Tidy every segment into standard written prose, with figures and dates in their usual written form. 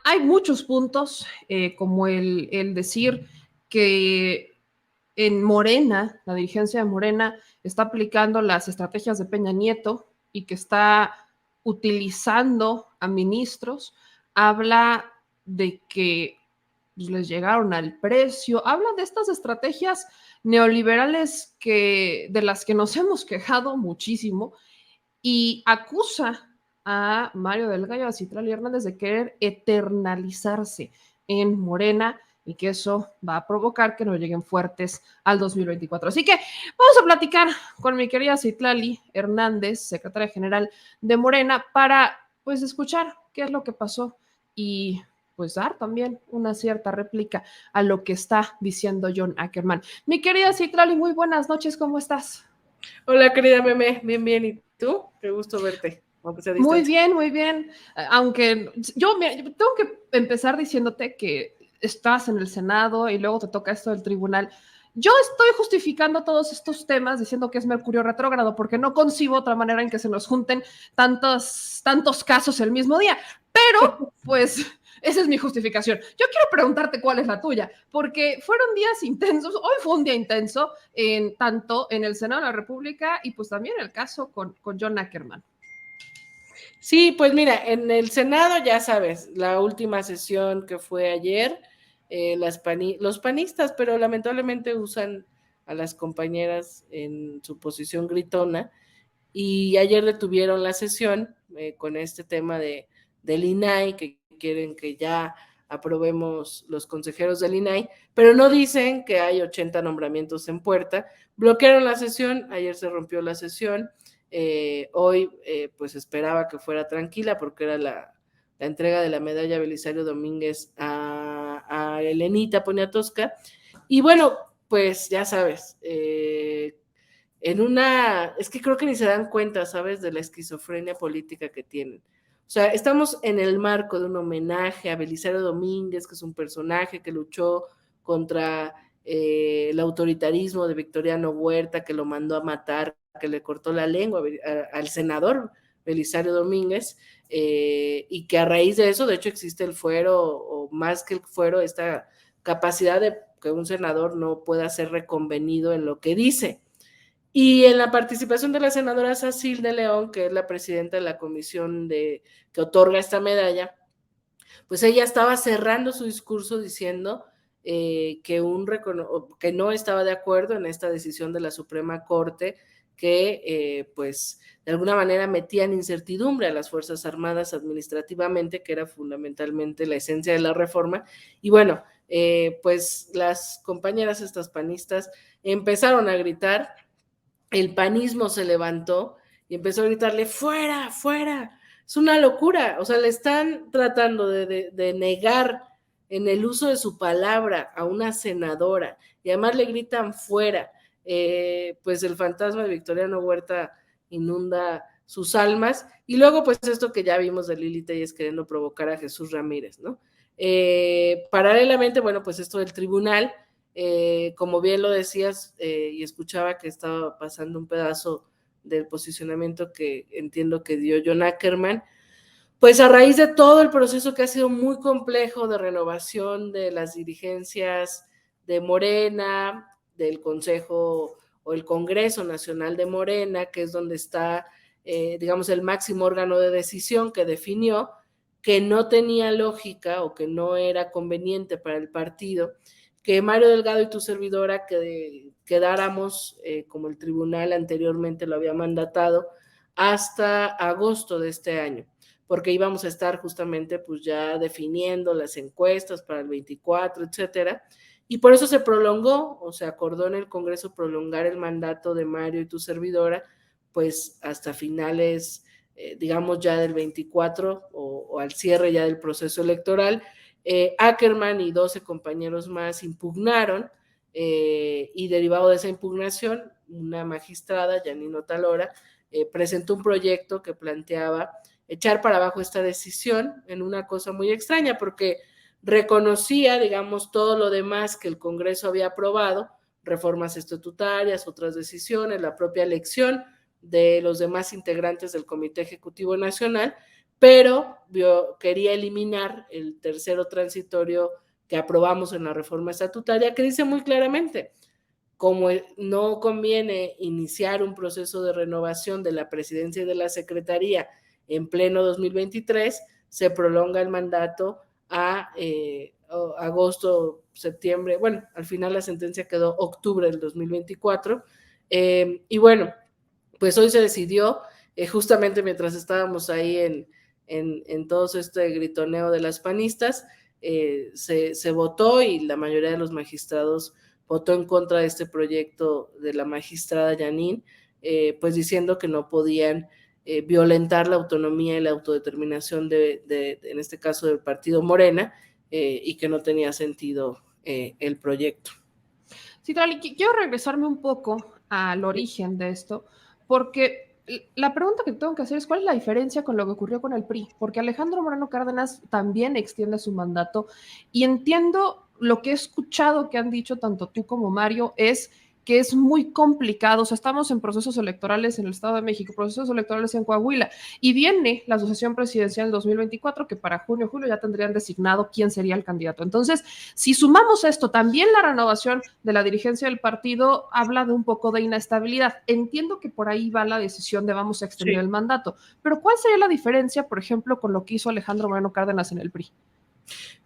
hay muchos puntos, como el decir que en Morena, la dirigencia de Morena está aplicando las estrategias de Peña Nieto y que está utilizando a ministros, habla de que les llegaron al precio, habla de estas estrategias neoliberales de las que nos hemos quejado muchísimo y acusa a Mario Delgado, a Citlali Hernández de querer eternalizarse en Morena y que eso va a provocar que no lleguen fuertes al 2024. Así que vamos a platicar con mi querida Citlali Hernández, secretaria general de Morena, para pues escuchar qué es lo que pasó y pues dar también una cierta réplica a lo que está diciendo John Ackerman. Mi querida Citlali, muy buenas noches, ¿cómo estás? Hola, querida Meme, bien, bien. ¿Y tú? Qué gusto verte, aunque sea a Muy distancia. bien, muy bien. Aunque yo tengo que empezar diciéndote que estás en el Senado y luego te toca esto del tribunal. Yo estoy justificando todos estos temas diciendo que es Mercurio retrógrado porque no concibo otra manera en que se nos junten tantos casos el mismo día. Pero, pues, esa es mi justificación. Yo quiero preguntarte cuál es la tuya, porque fueron días intensos. Hoy fue un día intenso, tanto en el Senado de la República y pues también el caso con John Ackerman. Sí, pues mira, en el Senado ya sabes, la última sesión que fue ayer, los panistas, pero lamentablemente usan a las compañeras en su posición gritona, y ayer detuvieron la sesión con este tema del INAI, que quieren que ya aprobemos los consejeros del INAI, pero no dicen que hay 80 nombramientos en puerta. Bloquearon la sesión, ayer se rompió la sesión, hoy pues esperaba que fuera tranquila porque era la entrega de la medalla Belisario Domínguez a Elenita Poniatowska, y bueno, pues ya sabes, es que creo que ni se dan cuenta, ¿sabes?, de la esquizofrenia política que tienen. O sea, estamos en el marco de un homenaje a Belisario Domínguez, que es un personaje que luchó contra el autoritarismo de Victoriano Huerta, que lo mandó a matar, que le cortó la lengua al senador Belisario Domínguez, y que a raíz de eso, de hecho, existe el fuero, o más que el fuero, esta capacidad de que un senador no pueda ser reconvenido en lo que dice. Y en la participación de la senadora Sacil de León, que es la presidenta de la comisión que otorga esta medalla, pues ella estaba cerrando su discurso diciendo que no estaba de acuerdo en esta decisión de la Suprema Corte, que pues de alguna manera metían incertidumbre a las Fuerzas Armadas administrativamente, que era fundamentalmente la esencia de la reforma. Y bueno, pues las compañeras estas panistas empezaron a gritar, el panismo se levantó y empezó a gritarle, fuera, fuera. Es una locura, o sea, le están tratando de negar en el uso de su palabra a una senadora, y además le gritan fuera. Pues el fantasma de Victoriano Huerta inunda sus almas, y luego pues esto que ya vimos de Lili Telles queriendo provocar a Jesús Ramírez, ¿no? Paralelamente, bueno, pues esto del tribunal, como bien lo decías, y escuchaba que estaba pasando un pedazo del posicionamiento que entiendo que dio John Ackerman, pues a raíz de todo el proceso que ha sido muy complejo de renovación de las dirigencias de Morena, del Consejo o el Congreso Nacional de Morena, que es donde está, digamos, el máximo órgano de decisión, que definió que no tenía lógica o que no era conveniente para el partido que Mario Delgado y tu servidora quedáramos, como el tribunal anteriormente lo había mandatado, hasta agosto de este año, porque íbamos a estar justamente pues ya definiendo las encuestas para el 24, etcétera, y por eso se prolongó, o se acordó en el Congreso prolongar el mandato de Mario y tu servidora, pues hasta finales, digamos ya del 24, o al cierre ya del proceso electoral. Ackerman y 12 compañeros más impugnaron, y derivado de esa impugnación, una magistrada, Janino Talora, presentó un proyecto que planteaba echar para abajo esta decisión, en una cosa muy extraña, porque reconocía, digamos, todo lo demás que el Congreso había aprobado, reformas estatutarias, otras decisiones, la propia elección de los demás integrantes del Comité Ejecutivo Nacional, pero quería eliminar el tercero transitorio que aprobamos en la reforma estatutaria, que dice muy claramente, como no conviene iniciar un proceso de renovación de la presidencia y de la secretaría en pleno 2023, se prolonga el mandato a agosto, septiembre, bueno, al final la sentencia quedó octubre del 2024, y bueno, pues hoy se decidió, justamente mientras estábamos ahí en todo este gritoneo de las panistas, se votó y la mayoría de los magistrados votó en contra de este proyecto de la magistrada Yanín, pues diciendo que no podían violentar la autonomía y la autodeterminación en este caso del partido Morena, y que no tenía sentido el proyecto. Sí, Tali, quiero regresarme un poco al origen de esto, porque la pregunta que tengo que hacer es cuál es la diferencia con lo que ocurrió con el PRI, porque Alejandro Moreno Cárdenas también extiende su mandato y entiendo lo que he escuchado que han dicho tanto tú como Mario es que es muy complicado, o sea, estamos en procesos electorales en el Estado de México, procesos electorales en Coahuila, y viene la sucesión presidencial 2024, que para junio, julio ya tendrían designado quién sería el candidato. Entonces, si sumamos esto, también la renovación de la dirigencia del partido habla de un poco de inestabilidad. Entiendo que por ahí va la decisión de vamos a extender el mandato, pero ¿cuál sería la diferencia, por ejemplo, con lo que hizo Alejandro Moreno Cárdenas en el PRI?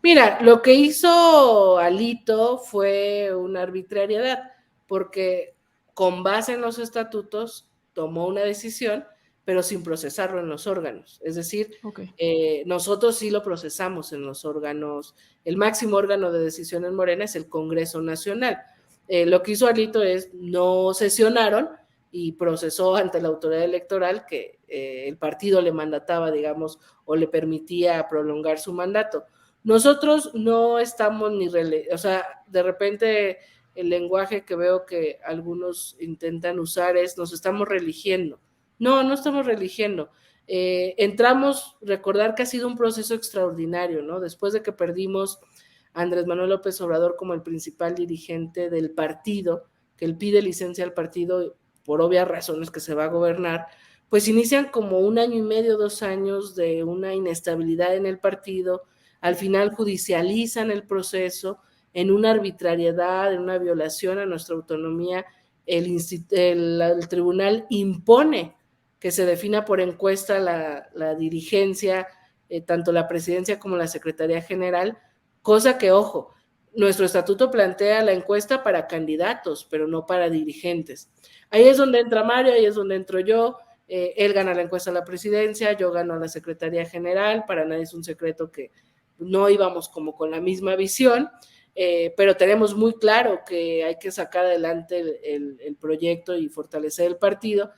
Mira, lo que hizo Alito fue una arbitrariedad, porque con base en los estatutos tomó una decisión, pero sin procesarlo en los órganos. Es decir, nosotros sí lo procesamos en los órganos. El máximo órgano de decisión en Morena es el Congreso Nacional. Lo que hizo Alito es no sesionaron y procesó ante la autoridad electoral que el partido le mandataba, digamos, o le permitía prolongar su mandato. Nosotros no estamos o sea, de repente el lenguaje que veo que algunos intentan usar es nos estamos religiendo. No, no estamos religiendo. Recordar que ha sido un proceso extraordinario, ¿no? Después de que perdimos a Andrés Manuel López Obrador como el principal dirigente del partido, que él pide licencia al partido por obvias razones que se va a gobernar, pues inician como 1 año y medio, 2 años de una inestabilidad en el partido. Al final judicializan el proceso en una arbitrariedad, en una violación a nuestra autonomía. El tribunal impone que se defina por encuesta la dirigencia, tanto la presidencia como la secretaría general, cosa que, ojo, nuestro estatuto plantea la encuesta para candidatos, pero no para dirigentes. Ahí es donde entra Mario, ahí es donde entro yo. Él gana la encuesta a la presidencia, yo gano a la secretaría general, para nadie es un secreto que no íbamos como con la misma visión, pero tenemos muy claro que hay que sacar adelante el proyecto y fortalecer el partido.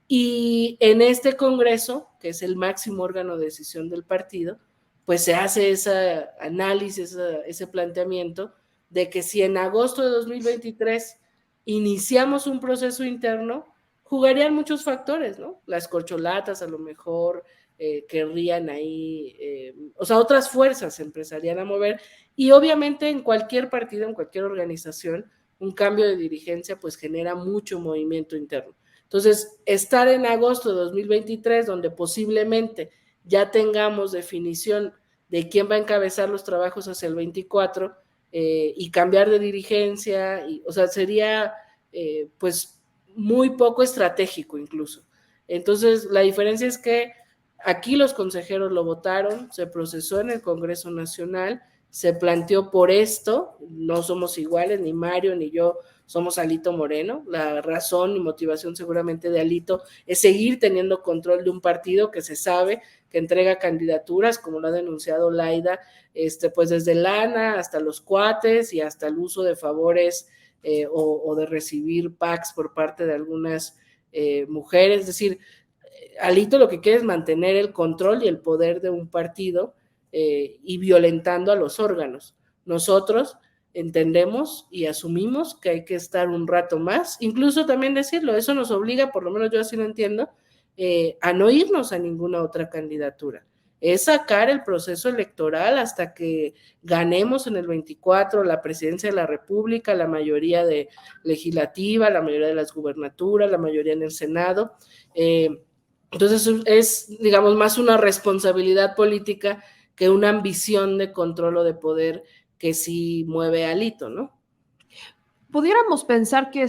Y en este Congreso, que es el máximo órgano de decisión del partido, pues se hace ese análisis, ese planteamiento de que si en agosto de 2023 iniciamos un proceso interno, jugarían muchos factores, ¿no? Las corcholatas a lo mejor querrían ahí, o sea, otras fuerzas se empezarían a mover, y obviamente en cualquier partido, en cualquier organización, un cambio de dirigencia pues genera mucho movimiento interno. Entonces, estar en agosto de 2023, donde posiblemente ya tengamos definición de quién va a encabezar los trabajos hacia el 24, y cambiar de dirigencia, o sea, sería pues muy poco estratégico incluso. Entonces, la diferencia es que aquí los consejeros lo votaron, se procesó en el Congreso Nacional, se planteó por esto, no somos iguales, ni Mario ni yo somos Alito Moreno. La razón y motivación seguramente de Alito es seguir teniendo control de un partido que se sabe que entrega candidaturas, como lo ha denunciado Laida, pues desde lana hasta los cuates y hasta el uso de favores o de recibir packs por parte de algunas mujeres. Es decir, Alito lo que quiere es mantener el control y el poder de un partido y violentando a los órganos. Nosotros entendemos y asumimos que hay que estar un rato más, incluso también decirlo, eso nos obliga, por lo menos yo así lo entiendo, a no irnos a ninguna otra candidatura. Es sacar el proceso electoral hasta que ganemos en el 24 la presidencia de la República, la mayoría legislativa, la mayoría de las gubernaturas, la mayoría en el Senado, Entonces es, digamos, más una responsabilidad política que una ambición de control o de poder que sí mueve a Alito, ¿no? Pudiéramos pensar que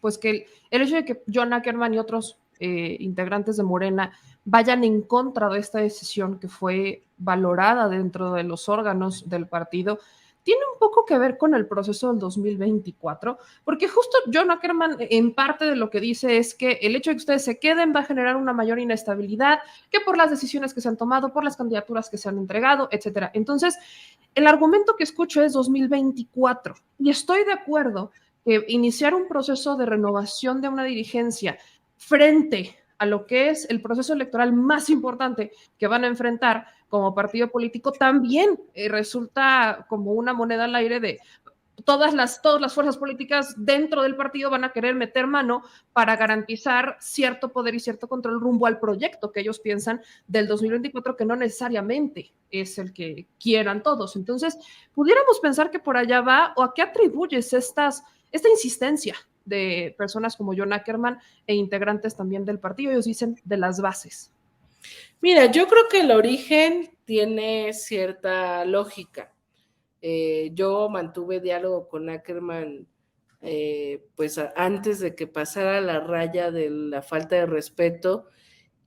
pues que el hecho de que John Ackerman y otros integrantes de Morena vayan en contra de esta decisión que fue valorada dentro de los órganos del partido, tiene un poco que ver con el proceso del 2024, porque justo John Ackerman en parte de lo que dice es que el hecho de que ustedes se queden va a generar una mayor inestabilidad que por las decisiones que se han tomado, por las candidaturas que se han entregado, etcétera. Entonces, el argumento que escucho es 2024 y estoy de acuerdo que iniciar un proceso de renovación de una dirigencia frente a lo que es el proceso electoral más importante que van a enfrentar como partido político también resulta como una moneda al aire de todas las fuerzas políticas dentro del partido van a querer meter mano para garantizar cierto poder y cierto control rumbo al proyecto que ellos piensan del 2024, que no necesariamente es el que quieran todos. Entonces, pudiéramos pensar que por allá va, o a qué atribuyes esta insistencia de personas como John Ackerman e integrantes también del partido. Ellos dicen de las bases. Mira, yo creo que el origen tiene cierta lógica. Yo mantuve diálogo con Ackerman pues antes de que pasara la raya de la falta de respeto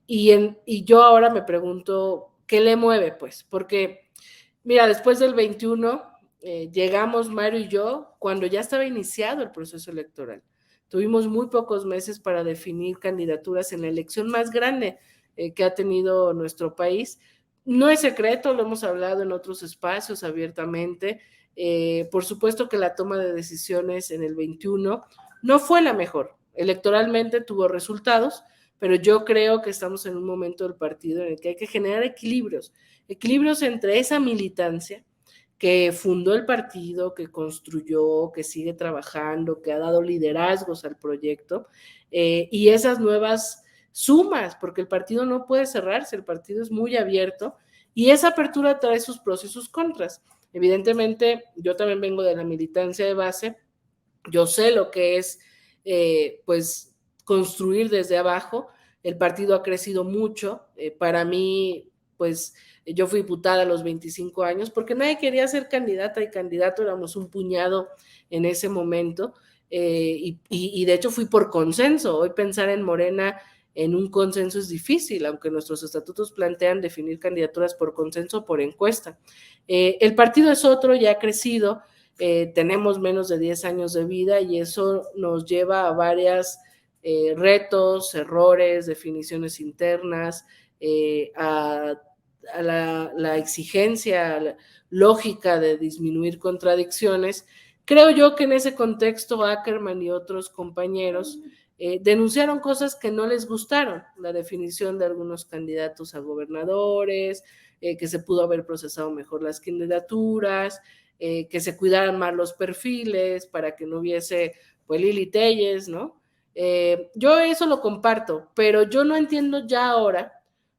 y yo ahora me pregunto, ¿qué le mueve? Pues, porque, mira, después del 21 llegamos Mario y yo cuando ya estaba iniciado el proceso electoral. Tuvimos muy pocos meses para definir candidaturas en la elección más grande que ha tenido nuestro país. No es secreto, lo hemos hablado en otros espacios abiertamente. Por supuesto que la toma de decisiones en el 21 no fue la mejor. Electoralmente tuvo resultados, pero yo creo que estamos en un momento del partido en el que hay que generar equilibrios entre esa militancia que fundó el partido, que construyó, que sigue trabajando, que ha dado liderazgos al proyecto, y esas nuevas sumas, porque el partido no puede cerrarse, el partido es muy abierto, y esa apertura trae sus pros y sus contras. Evidentemente, yo también vengo de la militancia de base, yo sé lo que es, pues, construir desde abajo. El partido ha crecido mucho. Para mí, pues, yo fui diputada a los 25 años porque nadie quería ser candidata y candidato, éramos un puñado en ese momento. Y de hecho fui por consenso. Hoy pensar en Morena en un consenso es difícil, aunque nuestros estatutos plantean definir candidaturas por consenso o por encuesta. El partido es otro, ya ha crecido. Tenemos menos de 10 años de vida y eso nos lleva a varios retos, errores, definiciones internas, a la exigencia lógica de disminuir contradicciones. Creo yo que en ese contexto Ackerman y otros compañeros denunciaron cosas que no les gustaron, la definición de algunos candidatos a gobernadores, que se pudo haber procesado mejor las candidaturas, que se cuidaran más los perfiles para que no hubiese, pues, Lili Telles, ¿no? Yo eso lo comparto, pero yo no entiendo ya ahora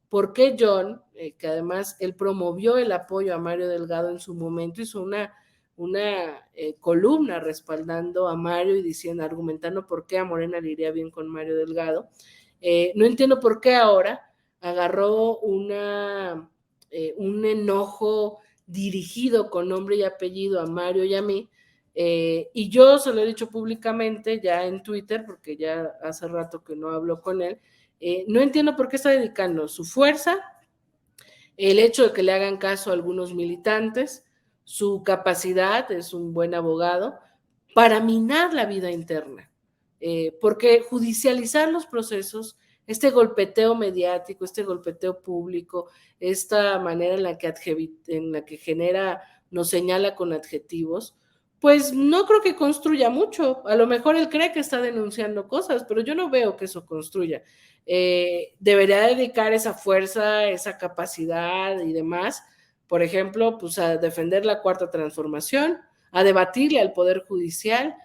por qué John, que además él promovió el apoyo a Mario Delgado en su momento, hizo una columna respaldando a Mario y diciendo, argumentando por qué a Morena le iría bien con Mario Delgado. No entiendo por qué ahora agarró un enojo dirigido con nombre y apellido a Mario y a mí, y yo se lo he dicho públicamente ya en Twitter, porque ya hace rato que no hablo con él, no entiendo por qué está dedicando su fuerza, el hecho de que le hagan caso a algunos militantes, su capacidad, es un buen abogado, para minar la vida interna, porque judicializar los procesos, este golpeteo mediático, este golpeteo público, esta manera en la que genera, nos señala con adjetivos, pues no creo que construya mucho. A lo mejor él cree que está denunciando cosas, pero yo no veo que eso construya. Debería dedicar esa fuerza, esa capacidad y demás, por ejemplo, pues a defender la cuarta transformación, a debatirle al Poder Judicial,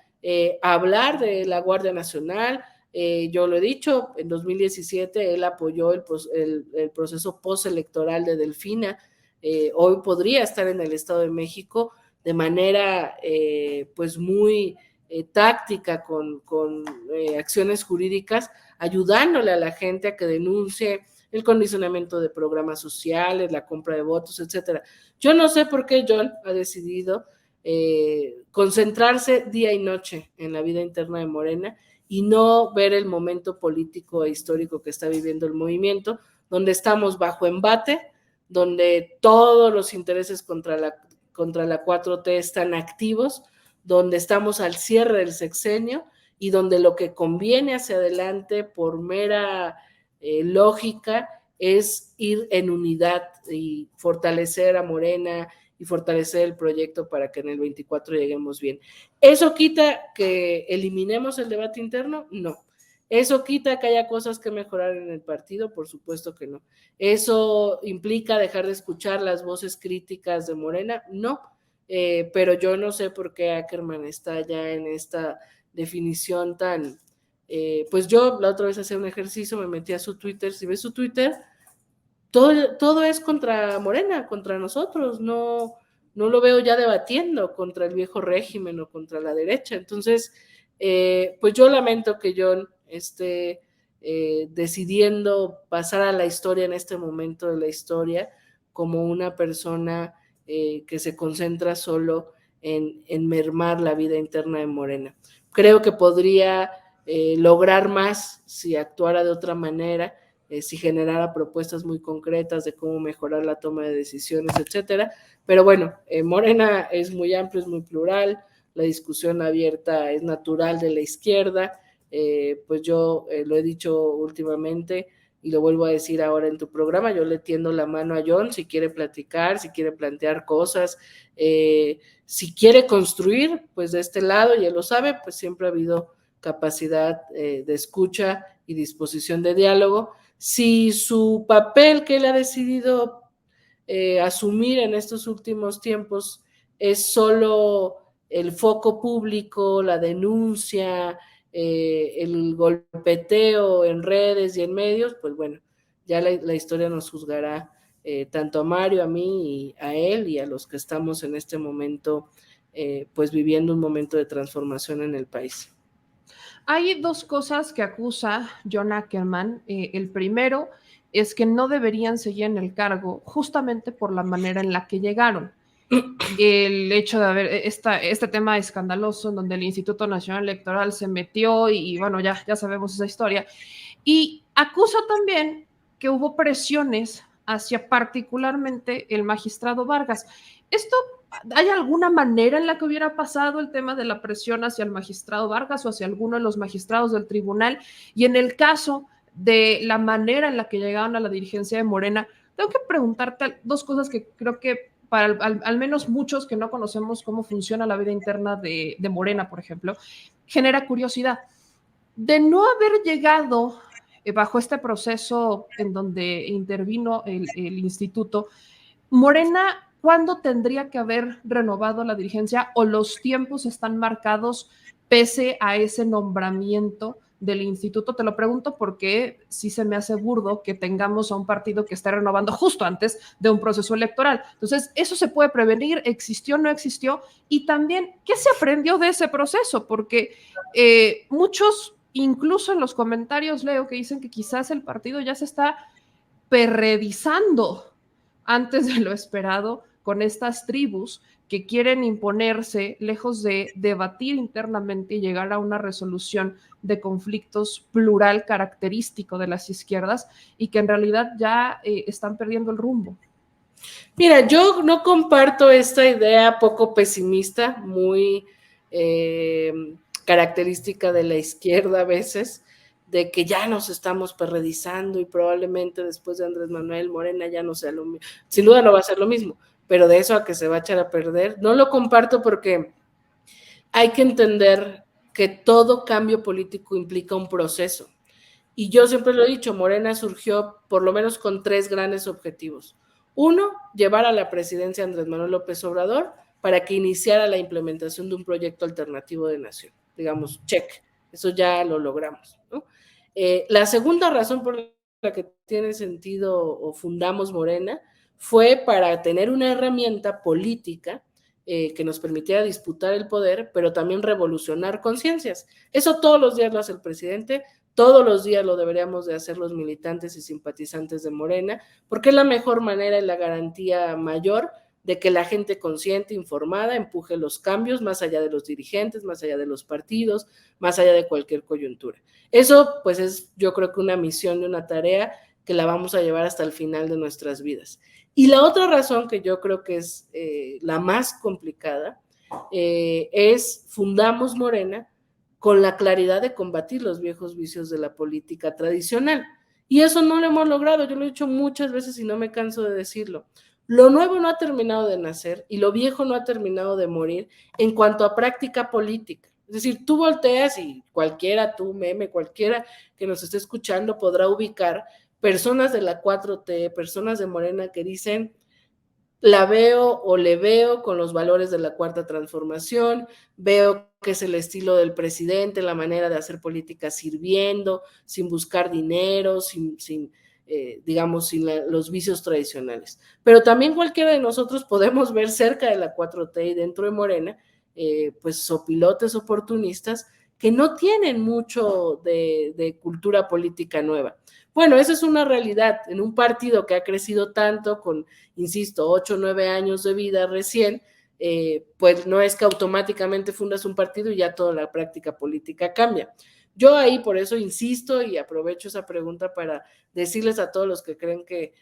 a hablar de la Guardia Nacional. Yo lo he dicho, en 2017 él apoyó el proceso postelectoral de Delfina. Hoy podría estar en el Estado de México de manera pues muy táctica, con acciones jurídicas, ayudándole a la gente a que denuncie el condicionamiento de programas sociales, la compra de votos, etcétera. Yo no sé por qué John ha decidido concentrarse día y noche en la vida interna de Morena y no ver el momento político e histórico que está viviendo el movimiento, donde estamos bajo embate, donde todos los intereses contra la 4T están activos, donde estamos al cierre del sexenio y donde lo que conviene hacia adelante por mera lógica es ir en unidad y fortalecer a Morena y fortalecer el proyecto para que en el 24 lleguemos bien. ¿Eso quita que eliminemos el debate interno? No. ¿Eso quita que haya cosas que mejorar en el partido? Por supuesto que no. ¿Eso implica dejar de escuchar las voces críticas de Morena? No. Pero yo no sé por qué Ackerman está ya en esta definición tan... pues yo la otra vez hacía un ejercicio, me metí a su Twitter, si ves su Twitter, todo es contra Morena, contra nosotros, no lo veo ya debatiendo contra el viejo régimen o contra la derecha. Entonces, pues yo lamento que John esté decidiendo pasar a la historia en este momento de la historia como una persona que se concentra solo en mermar la vida interna de Morena. Creo que podría lograr más si actuara de otra manera, si generara propuestas muy concretas de cómo mejorar la toma de decisiones, etcétera. Pero bueno, Morena es muy amplio, es muy plural, la discusión abierta es natural de la izquierda, pues yo lo he dicho últimamente y lo vuelvo a decir ahora en tu programa, yo le tiendo la mano a John si quiere platicar, si quiere plantear cosas, si quiere construir, pues de este lado, y él lo sabe, pues siempre ha habido capacidad de escucha y disposición de diálogo. Si su papel que él ha decidido asumir en estos últimos tiempos es solo el foco público, la denuncia, el golpeteo en redes y en medios, pues bueno, ya la historia nos juzgará tanto a Mario, a mí y a él y a los que estamos en este momento pues viviendo un momento de transformación en el país. Hay dos cosas que acusa John Ackerman. El primero es que no deberían seguir en el cargo justamente por la manera en la que llegaron. El hecho de haber este tema escandaloso en donde el Instituto Nacional Electoral se metió y bueno, ya sabemos esa historia. Y acusa también que hubo presiones hacia particularmente el magistrado Vargas. Esto, ¿hay alguna manera en la que hubiera pasado el tema de la presión hacia el magistrado Vargas o hacia alguno de los magistrados del tribunal? Y en el caso de la manera en la que llegaron a la dirigencia de Morena, tengo que preguntarte dos cosas que creo que para al menos muchos que no conocemos cómo funciona la vida interna de Morena, por ejemplo, genera curiosidad. De no haber llegado bajo este proceso en donde intervino el instituto, Morena, ¿cuándo tendría que haber renovado la dirigencia o los tiempos están marcados pese a ese nombramiento del instituto? Te lo pregunto porque sí se me hace burdo que tengamos a un partido que esté renovando justo antes de un proceso electoral. Entonces, ¿eso se puede prevenir? ¿Existió, no existió? Y también, ¿qué se aprendió de ese proceso? Porque muchos, incluso en los comentarios leo que dicen que quizás el partido ya se está perredizando antes de lo esperado con estas tribus que quieren imponerse lejos de debatir internamente y llegar a una resolución de conflictos plural característico de las izquierdas y que en realidad ya están perdiendo el rumbo. Mira, yo no comparto esta idea poco pesimista, muy característica de la izquierda a veces, de que ya nos estamos perredizando y probablemente después de Andrés Manuel Morena ya no sea lo mismo. Sin duda no va a ser lo mismo, pero de eso a que se va a echar a perder, no lo comparto porque hay que entender que todo cambio político implica un proceso. Y yo siempre lo he dicho, Morena surgió por lo menos con 3 grandes objetivos. Uno, llevar a la presidencia a Andrés Manuel López Obrador para que iniciara la implementación de un proyecto alternativo de nación. Digamos, check, eso ya lo logramos, ¿no? La segunda razón por la que tiene sentido o fundamos Morena fue para tener una herramienta política que nos permitiera disputar el poder, pero también revolucionar conciencias. Eso todos los días lo hace el presidente, todos los días lo deberíamos de hacer los militantes y simpatizantes de Morena, porque es la mejor manera y la garantía mayor de que la gente consciente, informada, empuje los cambios más allá de los dirigentes, más allá de los partidos, más allá de cualquier coyuntura. Eso, pues, es yo creo que una misión y una tarea que la vamos a llevar hasta el final de nuestras vidas. Y la otra razón que yo creo que es la más complicada es fundamos Morena con la claridad de combatir los viejos vicios de la política tradicional. Y eso no lo hemos logrado, yo lo he dicho muchas veces y no me canso de decirlo. Lo nuevo no ha terminado de nacer y lo viejo no ha terminado de morir en cuanto a práctica política. Es decir, tú volteas y cualquiera, tú, meme, cualquiera que nos esté escuchando podrá ubicar personas de la 4T, personas de Morena que dicen, la veo o le veo con los valores de la Cuarta Transformación, veo que es el estilo del presidente, la manera de hacer política sirviendo, sin buscar dinero, sin digamos, sin los vicios tradicionales. Pero también cualquiera de nosotros podemos ver cerca de la 4T y dentro de Morena, pues sopilotes oportunistas que no tienen mucho de cultura política nueva. Bueno, esa es una realidad en un partido que ha crecido tanto con, insisto, 8 o 9 años de vida recién, pues no es que automáticamente fundas un partido y ya toda la práctica política cambia. Yo ahí por eso insisto y aprovecho esa pregunta para decirles a todos los que creen que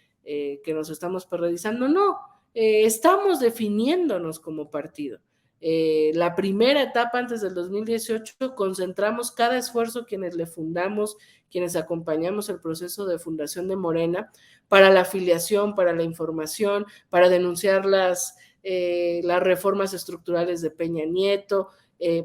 nos estamos perredizando, no, estamos definiéndonos como partido. La primera etapa antes del 2018 concentramos cada esfuerzo quienes le fundamos, quienes acompañamos el proceso de fundación de Morena, para la afiliación, para la información, para denunciar las reformas estructurales de Peña Nieto,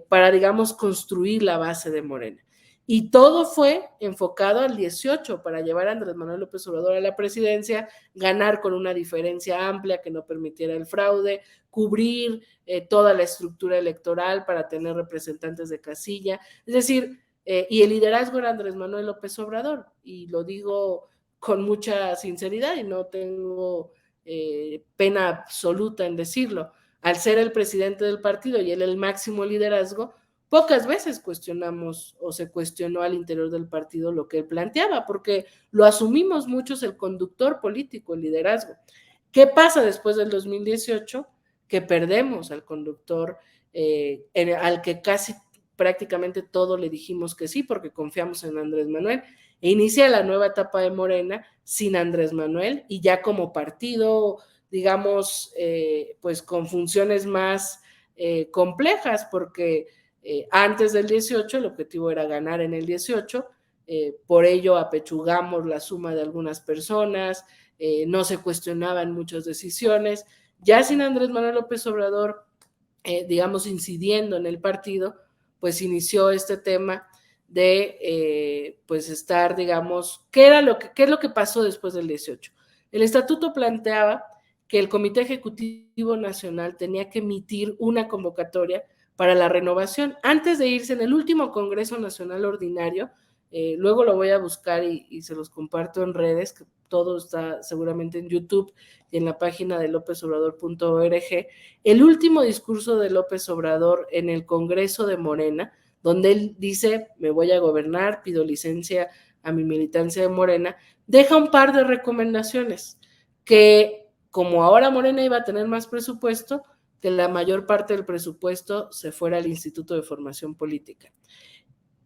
para, digamos, construir la base de Morena. Y todo fue enfocado al 18 para llevar a Andrés Manuel López Obrador a la presidencia, ganar con una diferencia amplia que no permitiera el fraude, cubrir toda la estructura electoral para tener representantes de casilla. Es decir, y el liderazgo era Andrés Manuel López Obrador, y lo digo con mucha sinceridad y no tengo pena absoluta en decirlo. Al ser el presidente del partido y él el máximo liderazgo, pocas veces cuestionamos o se cuestionó al interior del partido lo que él planteaba, porque lo asumimos muchos el conductor político, el liderazgo. ¿Qué pasa después del 2018? Que perdemos al conductor al que casi prácticamente todo le dijimos que sí, porque confiamos en Andrés Manuel, e inicia la nueva etapa de Morena sin Andrés Manuel y ya como partido, digamos, pues con funciones más complejas, porque antes del 18 el objetivo era ganar en el 18, por ello apechugamos la suma de algunas personas, no se cuestionaban muchas decisiones. Ya sin Andrés Manuel López Obrador, digamos, incidiendo en el partido, pues inició este tema de pues estar, digamos, ¿qué es lo que pasó después del 18? El estatuto planteaba que el Comité Ejecutivo Nacional tenía que emitir una convocatoria para la renovación antes de irse en el último Congreso Nacional Ordinario. Luego lo voy a buscar y se los comparto en redes, que todo está seguramente en YouTube y en la página de lopesobrador.org. El último discurso de López Obrador en el Congreso de Morena, donde él dice, me voy a gobernar, pido licencia a mi militancia de Morena, deja un par de recomendaciones, que como ahora Morena iba a tener más presupuesto, que la mayor parte del presupuesto se fuera al Instituto de Formación Política.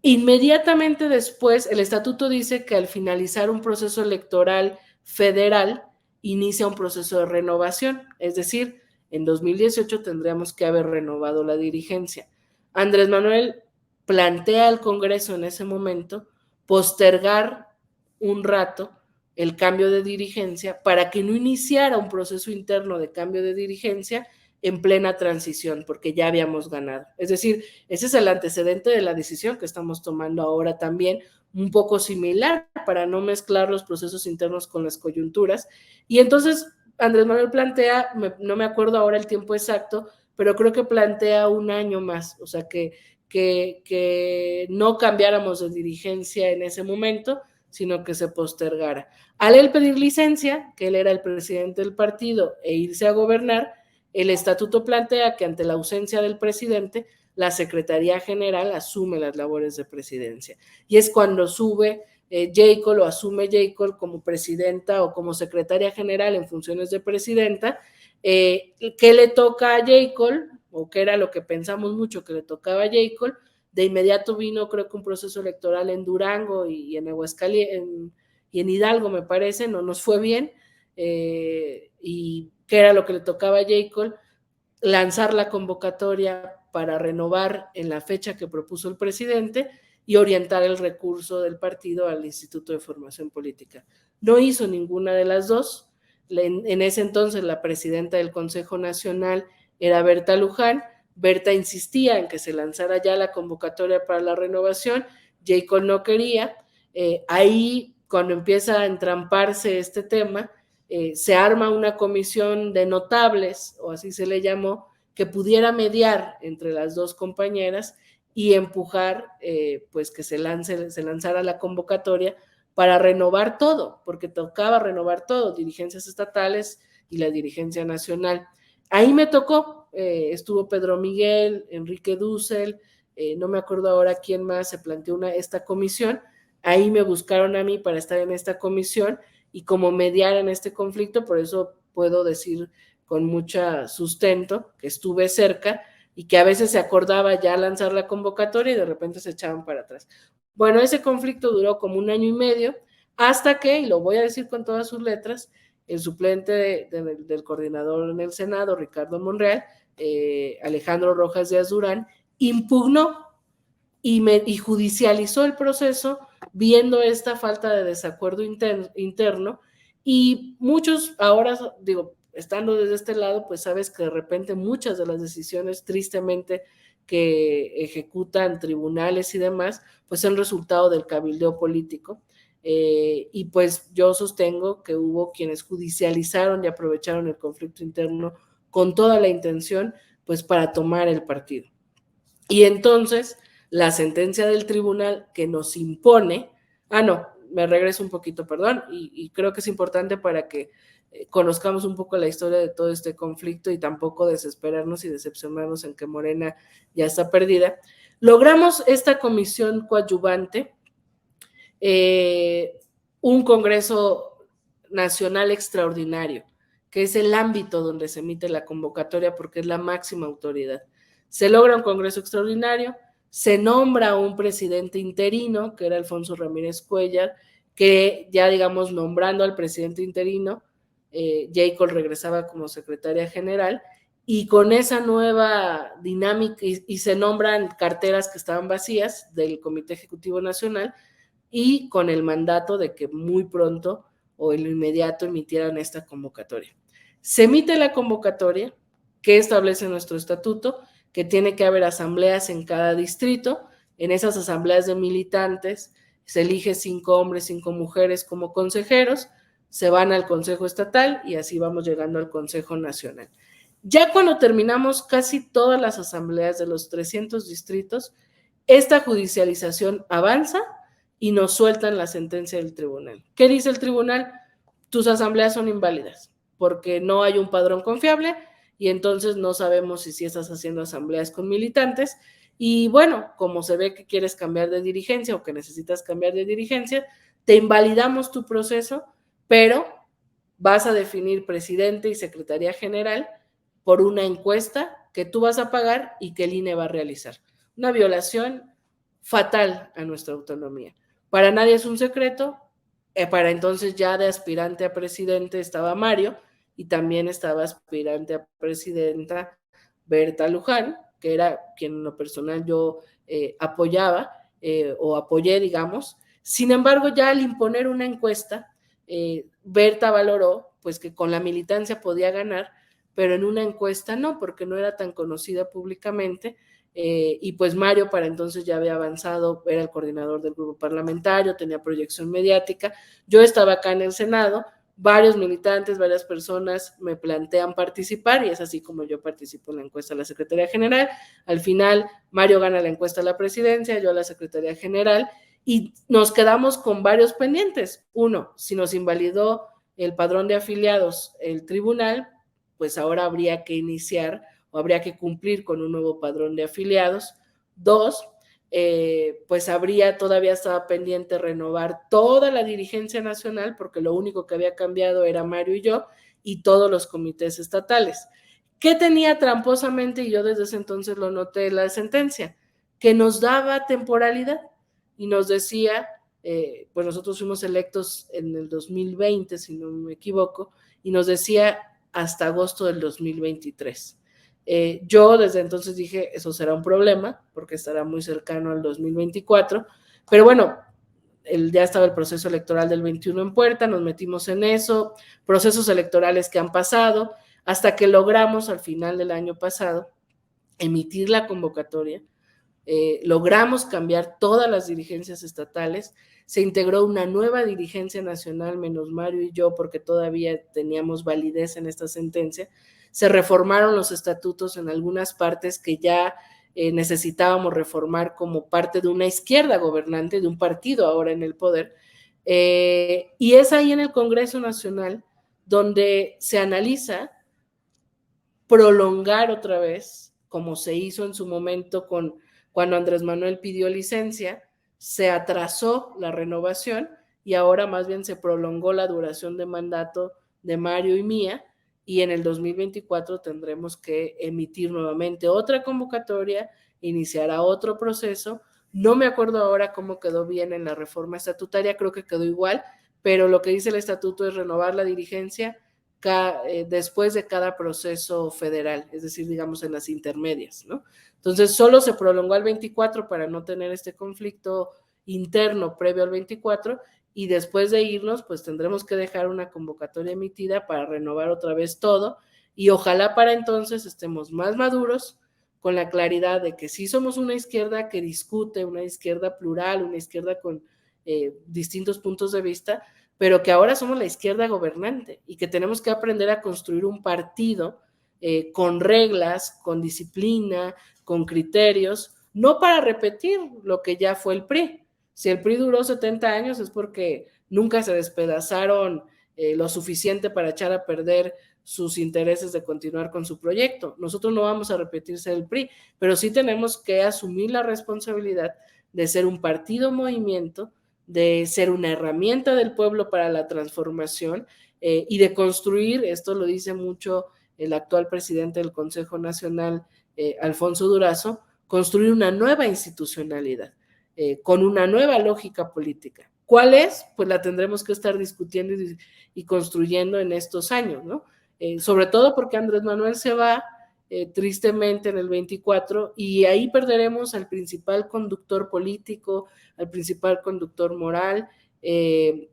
Inmediatamente después, el estatuto dice que al finalizar un proceso electoral federal, inicia un proceso de renovación, es decir, en 2018 tendríamos que haber renovado la dirigencia. Andrés Manuel plantea al Congreso en ese momento postergar un rato el cambio de dirigencia para que no iniciara un proceso interno de cambio de dirigencia en plena transición, porque ya habíamos ganado. Es decir, ese es el antecedente de la decisión que estamos tomando ahora también, un poco similar, para no mezclar los procesos internos con las coyunturas. Y entonces Andrés Manuel plantea, no me acuerdo ahora el tiempo exacto, pero creo que plantea un año más, o sea, que no cambiáramos de dirigencia en ese momento, sino que se postergara. Al él pedir licencia, que él era el presidente del partido, e irse a gobernar, el estatuto plantea que ante la ausencia del presidente, la Secretaría General asume las labores de presidencia. Y es cuando sube Jacob o asume Jacob como presidenta o como secretaria general en funciones de presidenta. ¿Qué le toca a Jacob? O qué era lo que pensamos mucho que le tocaba a Jacob. De inmediato vino, creo que un proceso electoral en Durango y en Aguascalientes y en Hidalgo, me parece, no nos fue bien. Y qué era lo que le tocaba a Jacob, lanzar la convocatoria para renovar en la fecha que propuso el presidente y orientar el recurso del partido al Instituto de Formación Política. No hizo ninguna de las dos. En ese entonces la presidenta del Consejo Nacional era Berta Luján. Berta insistía en que se lanzara ya la convocatoria para la renovación. Jacob no quería. Ahí, cuando empieza a entramparse este tema, se arma una comisión de notables, o así se le llamó, que pudiera mediar entre las dos compañeras y empujar pues que se lanzara la convocatoria para renovar todo, porque tocaba renovar todo, dirigencias estatales y la dirigencia nacional. Ahí me tocó, estuvo Pedro Miguel, Enrique Dussel, no me acuerdo ahora quién más se planteó esta comisión. Ahí me buscaron a mí para estar en esta comisión y como mediar en este conflicto, por eso puedo decir con mucho sustento que estuve cerca y que a veces se acordaba ya lanzar la convocatoria y de repente se echaban para atrás. Bueno, ese conflicto duró como 1 año y medio hasta que, y lo voy a decir con todas sus letras, el suplente del coordinador en el Senado, Ricardo Monreal, Alejandro Rojas Díaz Durán, impugnó y judicializó el proceso viendo esta falta de desacuerdo interno y muchos ahora, digo, estando desde este lado, pues sabes que de repente muchas de las decisiones tristemente que ejecutan tribunales y demás, pues son resultado del cabildeo político. Y pues yo sostengo que hubo quienes judicializaron y aprovecharon el conflicto interno con toda la intención, pues para tomar el partido. Y entonces la sentencia del tribunal que nos impone, me regreso un poquito, perdón, y creo que es importante para que conozcamos un poco la historia de todo este conflicto y tampoco desesperarnos y decepcionarnos en que Morena ya está perdida. Logramos esta comisión coadyuvante, un Congreso Nacional extraordinario, que es el ámbito donde se emite la convocatoria porque es la máxima autoridad. Se logra un Congreso extraordinario, se nombra un presidente interino, que era Alfonso Ramírez Cuellar, que ya digamos nombrando al presidente interino, Jacob regresaba como secretaria general, y con esa nueva dinámica, y se nombran carteras que estaban vacías del Comité Ejecutivo Nacional, y con el mandato de que muy pronto o en lo inmediato emitieran esta convocatoria. Se emite la convocatoria que establece nuestro estatuto, que tiene que haber asambleas en cada distrito. En esas asambleas de militantes se elige 5 hombres, 5 mujeres como consejeros, se van al Consejo Estatal y así vamos llegando al Consejo Nacional. Ya cuando terminamos casi todas las asambleas de los 300 distritos, esta judicialización avanza y nos sueltan la sentencia del tribunal. ¿Qué dice el tribunal? Tus asambleas son inválidas porque no hay un padrón confiable y entonces no sabemos si estás haciendo asambleas con militantes y bueno, como se ve que quieres cambiar de dirigencia o que necesitas cambiar de dirigencia, te invalidamos tu proceso, pero vas a definir presidente y secretaría general por una encuesta que tú vas a pagar y que el INE va a realizar. Una violación fatal a nuestra autonomía. Para nadie es un secreto, para entonces ya de aspirante a presidente estaba Mario y también estaba aspirante a presidenta Berta Luján, que era quien en lo personal yo apoyaba o apoyé, digamos. Sin embargo, ya al imponer una encuesta, Berta valoró pues que con la militancia podía ganar, pero en una encuesta no, porque no era tan conocida públicamente. Y pues Mario para entonces ya había avanzado, era el coordinador del grupo parlamentario, tenía proyección mediática, yo estaba acá en el Senado, varios militantes, varias personas me plantean participar y es así como yo participo en la encuesta a la Secretaría General. Al final Mario gana la encuesta a la presidencia, yo a la Secretaría General y nos quedamos con varios pendientes. Uno, si nos invalidó el padrón de afiliados el tribunal, pues ahora habría que iniciar o habría que cumplir con un nuevo padrón de afiliados. 2, pues todavía estaba pendiente renovar toda la dirigencia nacional, porque lo único que había cambiado era Mario y yo, y todos los comités estatales. ¿Qué tenía tramposamente? Y yo desde ese entonces lo noté en la sentencia, que nos daba temporalidad y nos decía, pues nosotros fuimos electos en el 2020, si no me equivoco, y nos decía hasta agosto del 2023. Yo desde entonces dije, eso será un problema, porque estará muy cercano al 2024, pero bueno, ya estaba el proceso electoral del 21 en puerta, nos metimos en eso, procesos electorales que han pasado, hasta que logramos al final del año pasado emitir la convocatoria, logramos cambiar todas las dirigencias estatales, se integró una nueva dirigencia nacional, menos Mario y yo, porque todavía teníamos validez en esta sentencia, se reformaron los estatutos en algunas partes que ya necesitábamos reformar como parte de una izquierda gobernante, de un partido ahora en el poder, y es ahí en el Congreso Nacional donde se analiza prolongar otra vez, como se hizo en su momento cuando Andrés Manuel pidió licencia, se atrasó la renovación y ahora más bien se prolongó la duración de mandato de Mario y mía, y en el 2024 tendremos que emitir nuevamente otra convocatoria, iniciará otro proceso. No me acuerdo ahora cómo quedó bien en la reforma estatutaria, creo que quedó igual, pero lo que dice el estatuto es renovar la dirigencia después de cada proceso federal, es decir, digamos en las intermedias, ¿no? Entonces solo se prolongó al 24 para no tener este conflicto interno previo al 24, y después de irnos, pues tendremos que dejar una convocatoria emitida para renovar otra vez todo, y ojalá para entonces estemos más maduros, con la claridad de que sí somos una izquierda que discute, una izquierda plural, una izquierda con distintos puntos de vista, pero que ahora somos la izquierda gobernante y que tenemos que aprender a construir un partido con reglas, con disciplina, con criterios, no para repetir lo que ya fue el PRI. Si el PRI duró 70 años es porque nunca se despedazaron lo suficiente para echar a perder sus intereses de continuar con su proyecto. Nosotros no vamos a repetir ser el PRI, pero sí tenemos que asumir la responsabilidad de ser un partido movimiento, de ser una herramienta del pueblo para la transformación y de construir, esto lo dice mucho el actual presidente del Consejo Nacional, Alfonso Durazo, construir una nueva institucionalidad con una nueva lógica política. ¿Cuál es? Pues la tendremos que estar discutiendo y construyendo en estos años, ¿no? Sobre todo porque Andrés Manuel se va tristemente en el 24 y ahí perderemos al principal conductor político, al principal conductor moral.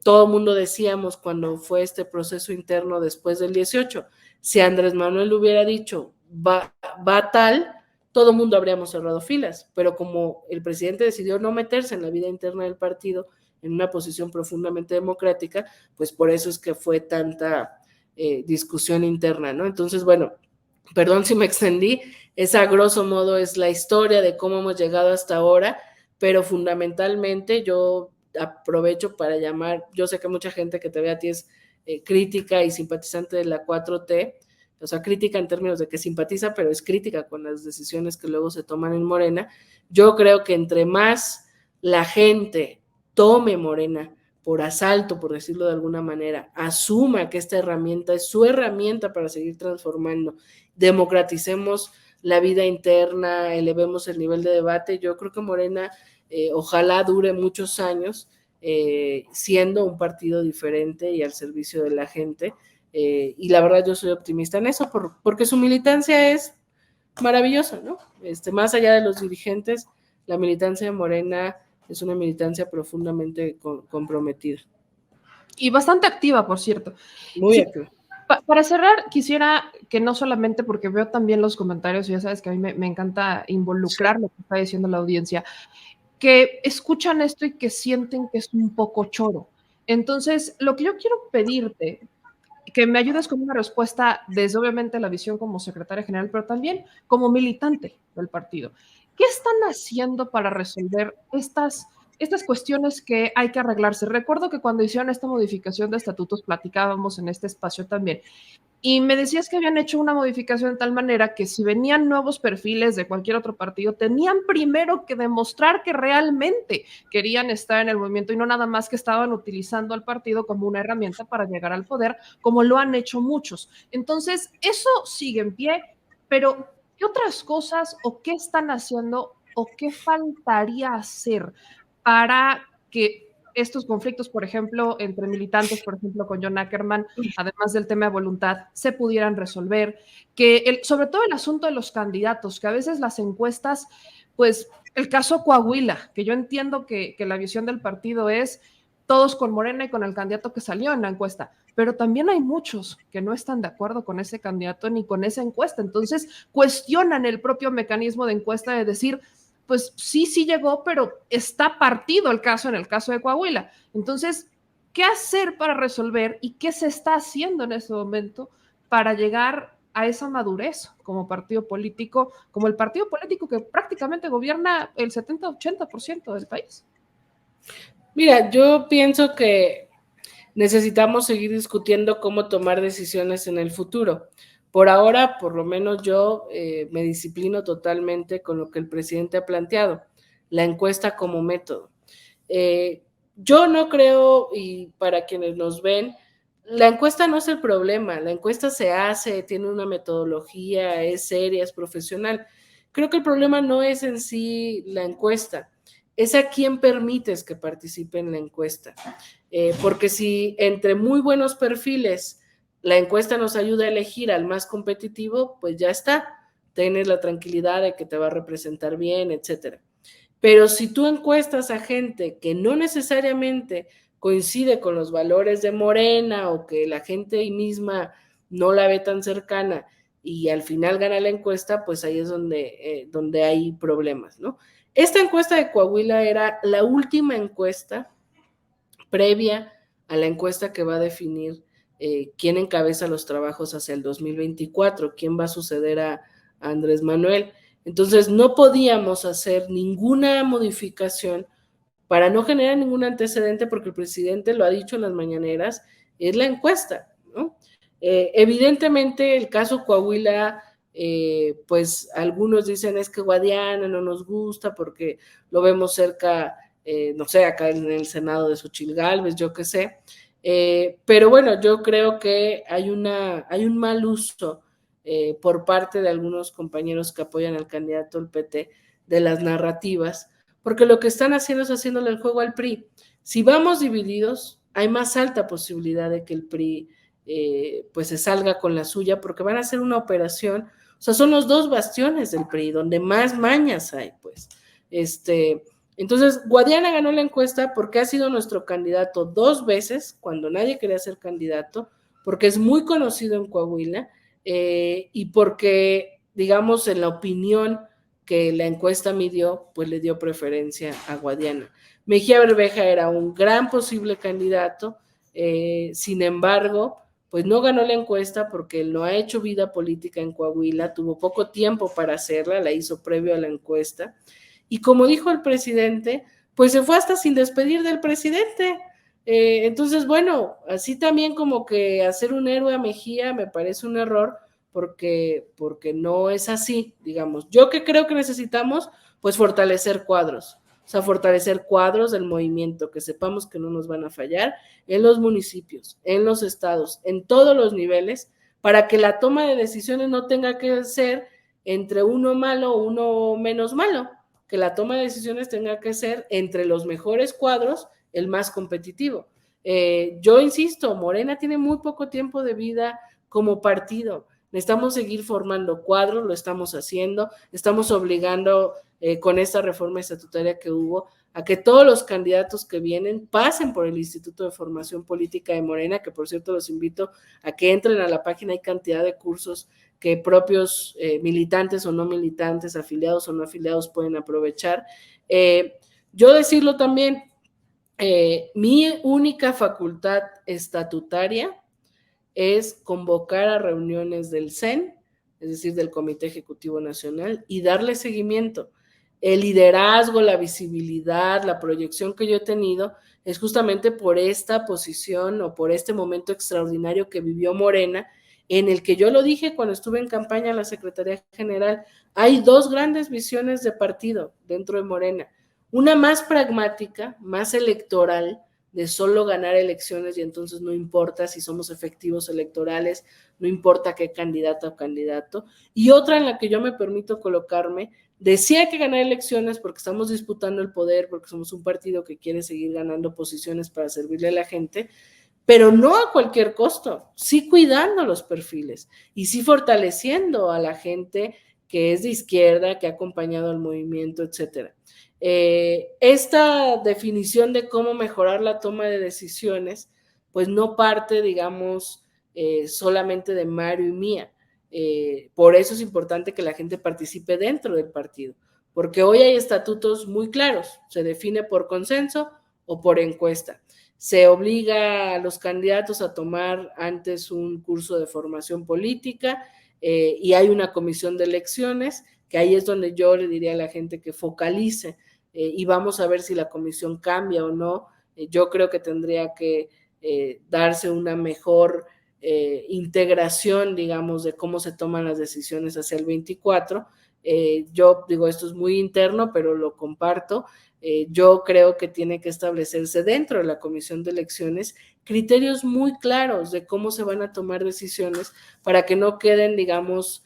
Todo el mundo decíamos cuando fue este proceso interno después del 18, si Andrés Manuel hubiera dicho va tal, todo el mundo habríamos cerrado filas, pero como el presidente decidió no meterse en la vida interna del partido en una posición profundamente democrática, pues por eso es que fue tanta discusión interna, ¿no? Entonces, bueno, perdón si me extendí, esa a grosso modo es la historia de cómo hemos llegado hasta ahora, pero fundamentalmente yo aprovecho para llamar, yo sé que mucha gente que te ve a ti es crítica y simpatizante de la 4T, o sea, crítica en términos de que simpatiza, pero es crítica con las decisiones que luego se toman en Morena. Yo creo que entre más la gente tome Morena por asalto, por decirlo de alguna manera, asuma que esta herramienta es su herramienta para seguir transformando, democraticemos la vida interna, elevemos el nivel de debate, yo creo que Morena ojalá dure muchos años siendo un partido diferente y al servicio de la gente, y la verdad yo soy optimista en eso, porque su militancia es maravillosa, ¿no? Más allá de los dirigentes, la militancia de Morena es una militancia profundamente comprometida. Y bastante activa, por cierto. Muy activa. Para cerrar, quisiera que no solamente, porque veo también los comentarios, y ya sabes que a mí me encanta involucrar lo que está diciendo la audiencia, que escuchan esto y que sienten que es un poco choro. Entonces, lo que yo quiero pedirte, que me ayudes con una respuesta desde obviamente la visión como secretaria general, pero también como militante del partido. ¿Qué están haciendo para resolver estas cuestiones que hay que arreglarse? Recuerdo que cuando hicieron esta modificación de estatutos platicábamos en este espacio también Y me decías que habían hecho una modificación de tal manera que si venían nuevos perfiles de cualquier otro partido, tenían primero que demostrar que realmente querían estar en el movimiento y no nada más que estaban utilizando al partido como una herramienta para llegar al poder, como lo han hecho muchos. Entonces, eso sigue en pie, pero ¿qué otras cosas o qué están haciendo o qué faltaría hacer para que estos conflictos, por ejemplo, entre militantes, por ejemplo, con John Ackerman, además del tema de voluntad, se pudieran resolver? Sobre todo el asunto de los candidatos, que a veces las encuestas, pues el caso Coahuila, que yo entiendo que la visión del partido es todos con Morena y con el candidato que salió en la encuesta, pero también hay muchos que no están de acuerdo con ese candidato ni con esa encuesta, entonces cuestionan el propio mecanismo de encuesta de decir, pues sí, sí llegó, pero está partido el caso en el caso de Coahuila. Entonces, ¿qué hacer para resolver y qué se está haciendo en ese momento para llegar a esa madurez como partido político, como el partido político que prácticamente gobierna el 70-80% del país? Mira, yo pienso que necesitamos seguir discutiendo cómo tomar decisiones en el futuro. Por ahora, por lo menos yo me disciplino totalmente con lo que el presidente ha planteado, la encuesta como método. Yo no creo, y para quienes nos ven, la encuesta no es el problema, la encuesta se hace, tiene una metodología, es seria, es profesional. Creo que el problema no es en sí la encuesta, es a quién permites que participe en la encuesta. Porque si entre muy buenos perfiles la encuesta nos ayuda a elegir al más competitivo, pues ya está, tienes la tranquilidad de que te va a representar bien, etcétera. Pero si tú encuestas a gente que no necesariamente coincide con los valores de Morena o que la gente ahí misma no la ve tan cercana y al final gana la encuesta, pues ahí es donde hay problemas, ¿no? Esta encuesta de Coahuila era la última encuesta previa a la encuesta que va a definir quién encabeza los trabajos hacia el 2024, quién va a suceder a Andrés Manuel. Entonces no podíamos hacer ninguna modificación para no generar ningún antecedente, porque el presidente lo ha dicho en las mañaneras, es la encuesta, ¿no? Evidentemente el caso Coahuila, pues algunos dicen es que Guadiana no nos gusta porque lo vemos cerca, no sé, acá en el Senado de Xochitl Gálvez, yo qué sé, pero bueno, yo creo que hay un mal uso por parte de algunos compañeros que apoyan al candidato del PT de las narrativas, porque lo que están haciendo es haciéndole el juego al PRI. Si vamos divididos, hay más alta posibilidad de que el PRI pues se salga con la suya, porque van a hacer una operación, o sea, son los dos bastiones del PRI, donde más mañas hay, pues. Entonces, Guadiana ganó la encuesta porque ha sido nuestro candidato 2 veces, cuando nadie quería ser candidato, porque es muy conocido en Coahuila, y porque, digamos, en la opinión que la encuesta midió, pues le dio preferencia a Guadiana. Mejía Verdeja era un gran posible candidato, sin embargo, pues no ganó la encuesta porque él no ha hecho vida política en Coahuila, tuvo poco tiempo para hacerla, la hizo previo a la encuesta, y como dijo el presidente, pues se fue hasta sin despedir del presidente. Entonces, bueno, así también como que hacer un héroe a Mejía me parece un error, porque no es así, digamos. Yo que creo que necesitamos, pues fortalecer cuadros, o sea, fortalecer cuadros del movimiento, que sepamos que no nos van a fallar en los municipios, en los estados, en todos los niveles, para que la toma de decisiones no tenga que ser entre uno malo o uno menos malo, que la toma de decisiones tenga que ser entre los mejores cuadros, el más competitivo. Yo insisto, Morena tiene muy poco tiempo de vida como partido. Necesitamos seguir formando cuadros, lo estamos haciendo, estamos obligando con esta reforma estatutaria que hubo a que todos los candidatos que vienen pasen por el Instituto de Formación Política de Morena, que por cierto los invito a que entren a la página, hay cantidad de cursos que propios militantes o no militantes, afiliados o no afiliados pueden aprovechar. Yo decirlo también, mi única facultad estatutaria es convocar a reuniones del CEN, es decir, del Comité Ejecutivo Nacional, y darle seguimiento. El liderazgo, la visibilidad, la proyección que yo he tenido es justamente por esta posición o por este momento extraordinario que vivió Morena, en el que yo lo dije cuando estuve en campaña a la Secretaría General, hay dos grandes visiones de partido dentro de Morena, una más pragmática, más electoral, de solo ganar elecciones y entonces no importa si somos efectivos electorales, no importa qué candidato o candidato, y otra en la que yo me permito colocarme, decía hay que ganar elecciones porque estamos disputando el poder, porque somos un partido que quiere seguir ganando posiciones para servirle a la gente, pero no a cualquier costo, sí cuidando los perfiles y sí fortaleciendo a la gente que es de izquierda, que ha acompañado al movimiento, etcétera. Esta definición de cómo mejorar la toma de decisiones, pues no parte, digamos, solamente de Mario y mía. Por eso es importante que la gente participe dentro del partido, porque hoy hay estatutos muy claros, se define por consenso o por encuesta. Se obliga a los candidatos a tomar antes un curso de formación política y hay una comisión de elecciones, que ahí es donde yo le diría a la gente que focalice y vamos a ver si la comisión cambia o no. Yo creo que tendría que darse una mejor integración, digamos, de cómo se toman las decisiones hacia el 24. Yo digo, esto es muy interno, pero lo comparto. Yo creo que tiene que establecerse dentro de la comisión de elecciones criterios muy claros de cómo se van a tomar decisiones para que no queden, digamos,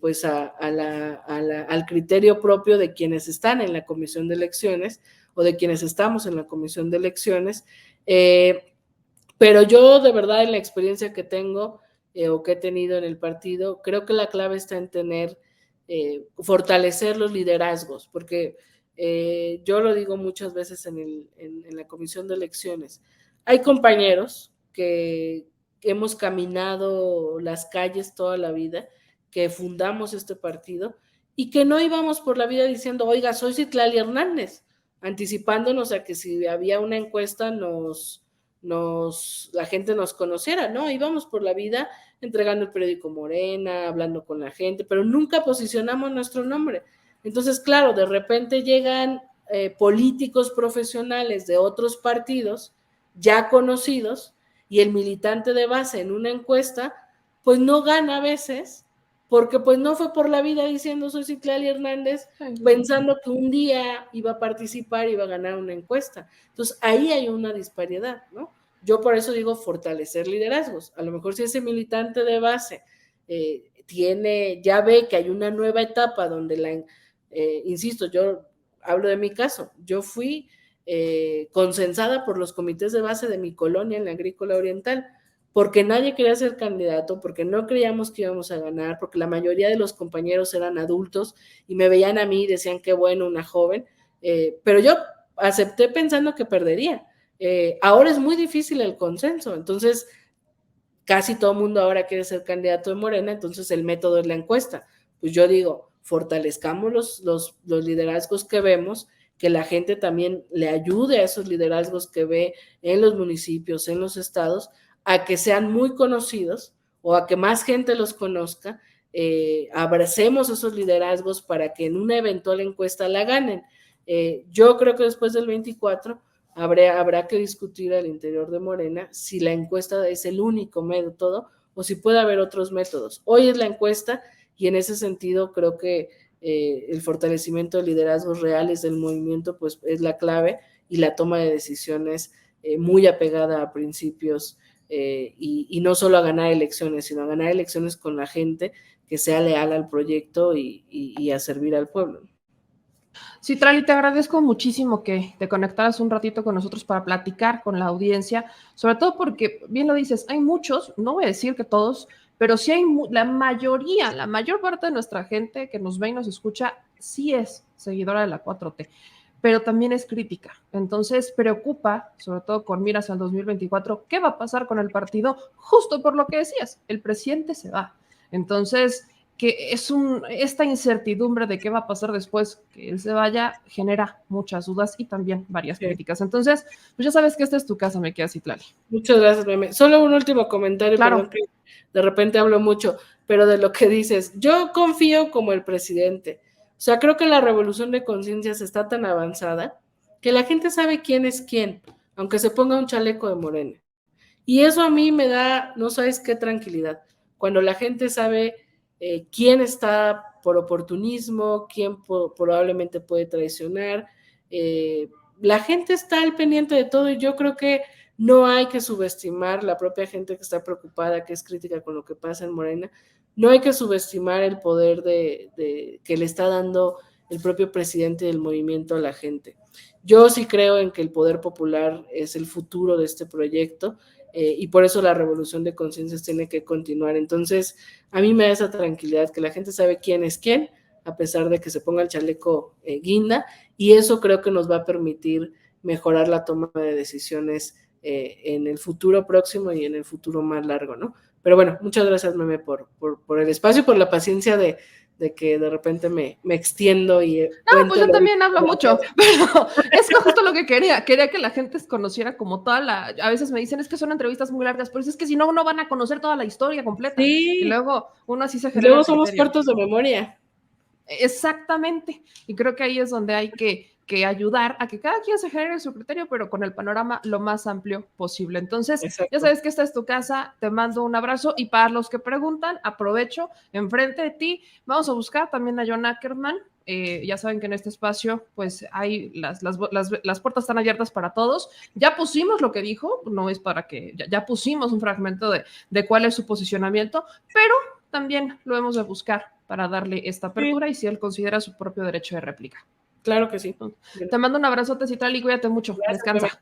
pues al criterio propio de quienes están en la comisión de elecciones o de quienes estamos en la comisión de elecciones. Pero yo de verdad en la experiencia que tengo o que he tenido en el partido, creo que la clave está en fortalecer los liderazgos, porque yo lo digo muchas veces en la comisión de elecciones, hay compañeros que hemos caminado las calles toda la vida, que fundamos este partido y que no íbamos por la vida diciendo, oiga, soy Citlali Hernández, anticipándonos a que si había una encuesta la gente nos conociera, ¿no? Íbamos por la vida entregando el periódico Morena, hablando con la gente, pero nunca posicionamos nuestro nombre. Entonces, claro, de repente llegan políticos profesionales de otros partidos ya conocidos y el militante de base en una encuesta, pues no gana a veces porque pues no fue por la vida diciendo soy Citlali Hernández, pensando que un día iba a participar y iba a ganar una encuesta. Entonces ahí hay una disparidad, ¿no? Yo por eso digo fortalecer liderazgos. A lo mejor si ese militante de base ya ve que hay una nueva etapa donde insisto, yo hablo de mi caso, yo fui consensada por los comités de base de mi colonia en la Agrícola Oriental, porque nadie quería ser candidato, porque no creíamos que íbamos a ganar, porque la mayoría de los compañeros eran adultos y me veían a mí y decían qué bueno, una joven, pero yo acepté pensando que perdería. Ahora es muy difícil el consenso, entonces casi todo el mundo ahora quiere ser candidato de Morena, entonces el método es la encuesta. Pues yo digo, fortalezcamos los liderazgos que vemos, que la gente también le ayude a esos liderazgos que ve en los municipios, en los estados, a que sean muy conocidos o a que más gente los conozca, abracemos esos liderazgos para que en una eventual encuesta la ganen. Yo creo que después del 24 habrá que discutir al interior de Morena si la encuesta es el único método o si puede haber otros métodos. Hoy es la encuesta y en ese sentido creo que el fortalecimiento de liderazgos reales del movimiento pues es la clave y la toma de decisiones muy apegada a principios y no solo a ganar elecciones, sino a ganar elecciones con la gente que sea leal al proyecto y a servir al pueblo. Citlali, te agradezco muchísimo que te conectaras un ratito con nosotros para platicar con la audiencia, sobre todo porque, bien lo dices, hay muchos, no voy a decir que todos, pero sí hay la mayor parte de nuestra gente que nos ve y nos escucha, sí es seguidora de la 4T, pero también es crítica. Entonces preocupa, sobre todo con miras al 2024, qué va a pasar con el partido, justo por lo que decías, el presidente se va. Entonces, que esta incertidumbre de qué va a pasar después que él se vaya genera muchas dudas y también varias críticas. Entonces, pues ya sabes que esta es tu casa, me queda Citlali. Muchas gracias, Meme. Solo un último comentario, claro. Perdón que de repente hablo mucho, pero de lo que dices, yo confío como el presidente. O sea, creo que la revolución de conciencias está tan avanzada que la gente sabe quién es quién, aunque se ponga un chaleco de Morena. Y eso a mí me da, no sabes qué tranquilidad, cuando la gente sabe quién está por oportunismo, quién probablemente puede traicionar, la gente está al pendiente de todo y yo creo que no hay que subestimar la propia gente que está preocupada, que es crítica con lo que pasa en Morena, no hay que subestimar el poder que le está dando el propio presidente del movimiento a la gente. Yo sí creo en que el poder popular es el futuro de este proyecto y por eso la revolución de conciencias tiene que continuar. Entonces, a mí me da esa tranquilidad que la gente sabe quién es quién, a pesar de que se ponga el chaleco guinda, y eso creo que nos va a permitir mejorar la toma de decisiones en el futuro próximo y en el futuro más largo, ¿no? Pero bueno, muchas gracias, Meme, por el espacio y por la paciencia de que de repente me extiendo y no, pues yo también hablo mucho, pero es justo lo que quería que la gente conociera como toda a veces me dicen, es que son entrevistas muy largas, pero es que si no, no van a conocer toda la historia completa, sí. Y luego uno así se genera. Y luego somos cortos de memoria. Exactamente, y creo que ahí es donde hay que ayudar a que cada quien se genere su criterio, pero con el panorama lo más amplio posible. Entonces, exacto, ya sabes que esta es tu casa, te mando un abrazo, y para los que preguntan, aprovecho, enfrente de ti, vamos a buscar también a John Ackerman. Ya saben que en este espacio pues hay las puertas están abiertas para todos. Ya pusimos lo que dijo, no es para que, ya pusimos un fragmento de cuál es su posicionamiento, pero también lo hemos de buscar para darle esta apertura y si él considera su propio derecho de réplica. Claro que sí. Te mando un abrazote, Citlali, cuídate mucho. Gracias, descansa.